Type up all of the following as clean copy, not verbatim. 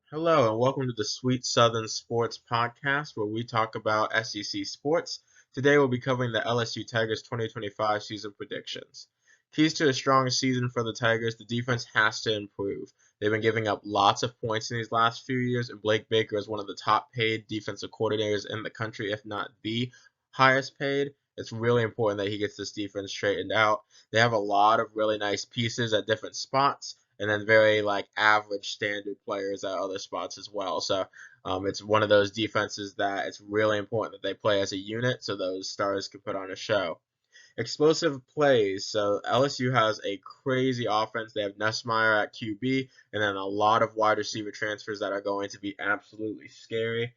Hello, and welcome to the Sweet Southern Sports Podcast, where we talk about SEC sports. Today, we'll be covering the LSU Tigers 2025 season predictions. Keys to a strong season for the Tigers: the defense has to improve. They've been giving up lots of points in these last few years, and Blake Baker is one of the top paid defensive coordinators in the country, if not the highest paid. It's really important that he gets this defense straightened out. They have a lot of really nice pieces at different spots, and then very like average standard players at other spots as well. So it's one of those defenses that it's really important that they play as a unit so those stars can put on a show. Explosive plays. So LSU has a crazy offense. They have Nussmeier at QB, and then a lot of wide receiver transfers that are going to be absolutely scary.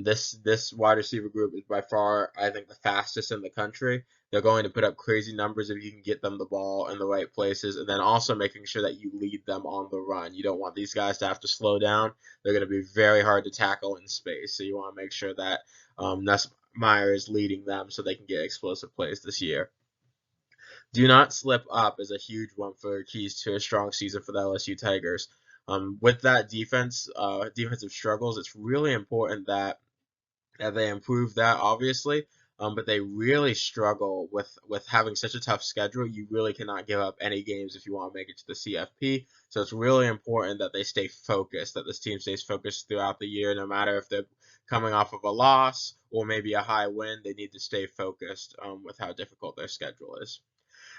This wide receiver group is by far, I think, the fastest in the country. They're going to put up crazy numbers if you can get them the ball in the right places, and then also making sure that you lead them on the run. You don't want these guys to have to slow down. They're going to be very hard to tackle in space, so you want to make sure that Nussmeier is leading them so they can get explosive plays this year. Do not slip up is a huge one for keys to a strong season for the LSU Tigers. With that defensive struggles, it's really important that they improve that, obviously. But they really struggle with having such a tough schedule. You really cannot give up any games if you want to make it to the CFP. So it's really important that they stay focused, that this team stays focused throughout the year, no matter if they're coming off of a loss or maybe a high win. They need to stay focused with how difficult their schedule is.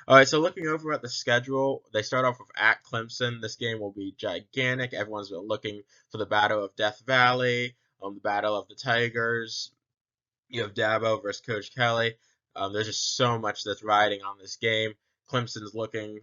All right, so looking over at the schedule, they start off with at Clemson. This game will be gigantic. Everyone's been looking for the Battle of Death Valley, the Battle of the Tigers. You have Dabo versus Coach Kelly. There's just so much that's riding on this game. Clemson's looking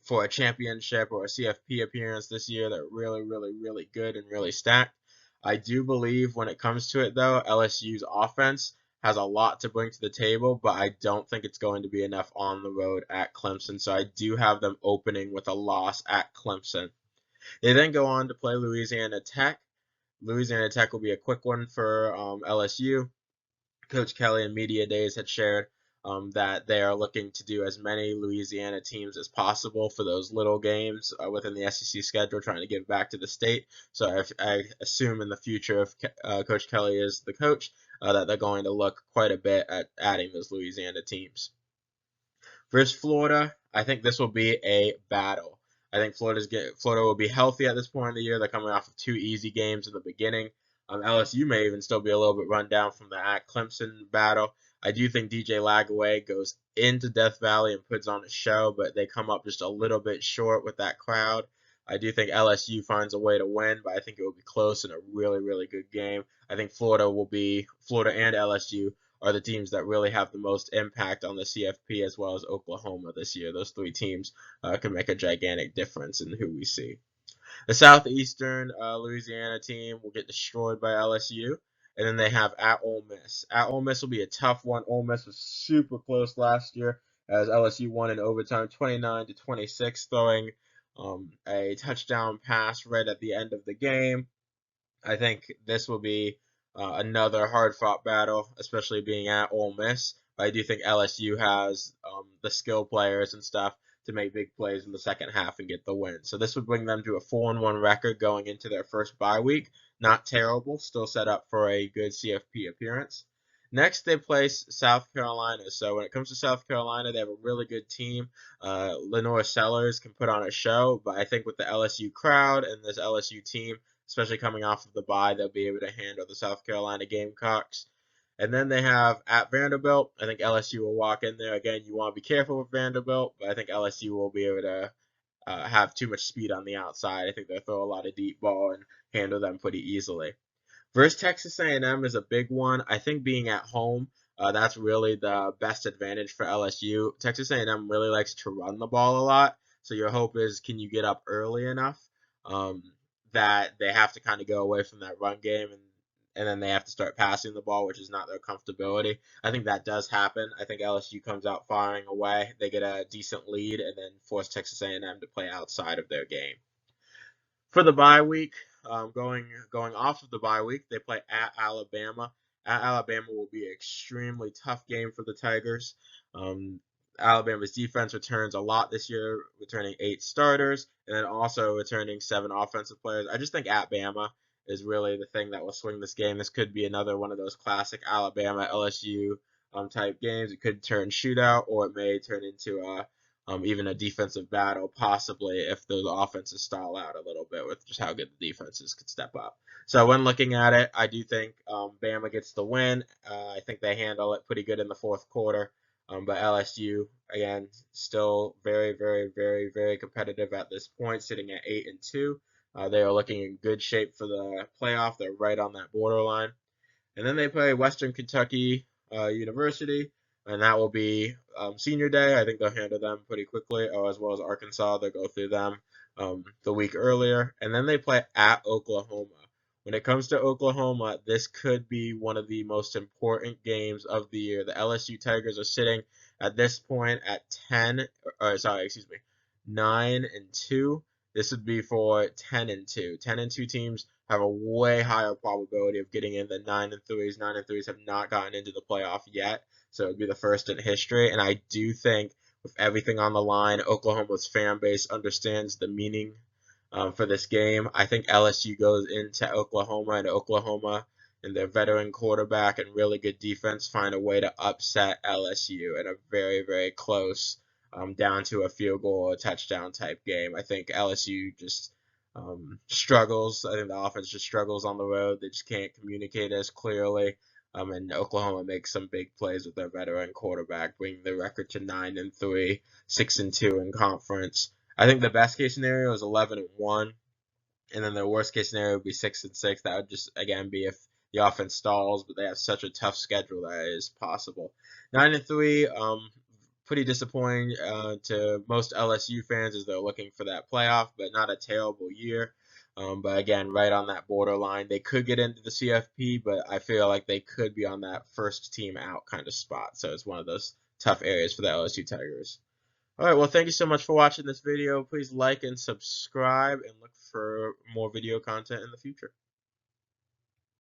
for a championship or a CFP appearance this year. They're really, really, really good and really stacked. I do believe when it comes to it, though, LSU's offense has a lot to bring to the table, but I don't think it's going to be enough on the road at Clemson. So I do have them opening with a loss at Clemson. They then go on to play Louisiana Tech. Louisiana Tech will be a quick one for LSU. Coach Kelly in media days had shared that they are looking to do as many Louisiana teams as possible for those little games within the SEC schedule, trying to give back to the state. So I assume in the future, if Coach Kelly is the coach, that they're going to look quite a bit at adding those Louisiana teams. Versus Florida, I think this will be a battle. I think Florida will be healthy at this point in the year. They're coming off of two easy games in the beginning. LSU may even still be a little bit run down from the at Clemson battle. I do think DJ Lagaway goes into Death Valley and puts on a show, but they come up just a little bit short with that crowd. I do think LSU finds a way to win, but I think it will be close and a really, really good game. I think Florida and LSU are the teams that really have the most impact on the CFP as well as Oklahoma this year. Those three teams can make a gigantic difference in who we see. The Southeastern Louisiana team will get destroyed by LSU. And then they have at Ole Miss. At Ole Miss will be a tough one. Ole Miss was super close last year as LSU won in overtime 29-26, throwing a touchdown pass right at the end of the game. I think this will be another hard-fought battle, especially being at Ole Miss. But I do think LSU has the skill players and stuff to make big plays in the second half and get the win. So this would bring them to a 4-1 record going into their first bye week. Not terrible, still set up for a good CFP appearance. Next, they play South Carolina. So when it comes to South Carolina, they have a really good team. Lenore Sellers can put on a show, but I think with the LSU crowd and this LSU team, especially coming off of the bye, they'll be able to handle the South Carolina Gamecocks. And then they have at Vanderbilt. I think LSU will walk in there. Again, you want to be careful with Vanderbilt, but I think LSU will be able to have too much speed on the outside. I think they'll throw a lot of deep ball and handle them pretty easily. Versus Texas A&M is a big one. I think being at home, that's really the best advantage for LSU. Texas A&M really likes to run the ball a lot, so your hope is can you get up early enough um, that they have to kind of go away from that run game and then they have to start passing the ball, which is not their comfortability. I think that does happen. I think LSU comes out firing away. They get a decent lead and then force Texas A&M to play outside of their game. For the bye week, going off of the bye week, they play at Alabama. At Alabama will be an extremely tough game for the Tigers. Um, Alabama's defense returns a lot this year, returning 8 starters, and then also returning 7 offensive players. I just think at Bama is really the thing that will swing this game. This could be another one of those classic Alabama LSU type games. It could turn shootout, or it may turn into even a defensive battle, possibly if those offenses stall out a little bit with just how good the defenses could step up. So when looking at it, I do think Bama gets the win. I think they handle it pretty good in the fourth quarter. But LSU, again, still very, very, very, very competitive at this point, sitting at 8-2. They are looking in good shape for the playoff. They're right on that borderline. And then they play Western Kentucky University, and that will be senior day. I think they'll handle them pretty quickly, as well as Arkansas. They'll go through them the week earlier. And then they play at Oklahoma. When it comes to Oklahoma, this could be one of the most important games of the year. The LSU Tigers are sitting at this point at 9-2. This would be for 10-2. 10-2 teams have a way higher probability of getting in than 9-3s. 9-3s have not gotten into the playoff yet, so it would be the first in history. And I do think with everything on the line, Oklahoma's fan base understands the meaning for this game. I think LSU goes into Oklahoma, and Oklahoma and their veteran quarterback and really good defense find a way to upset LSU in a very, very close, down to a field goal or touchdown type game. I think LSU just struggles. I think the offense just struggles on the road. They just can't communicate as clearly. And Oklahoma makes some big plays with their veteran quarterback, bringing the record to 9-3, 6-2 in conference. I think the best case scenario is 11-1, and then the worst case scenario would be 6-6. That would just again be if the offense stalls, but they have such a tough schedule that it is possible. 9-3, pretty disappointing to most LSU fans as they're looking for that playoff, but not a terrible year. But again, right on that borderline. They could get into the CFP, but I feel like they could be on that first team out kind of spot. So it's one of those tough areas for the LSU Tigers. All right, well, thank you so much for watching this video. Please like and subscribe and look for more video content in the future.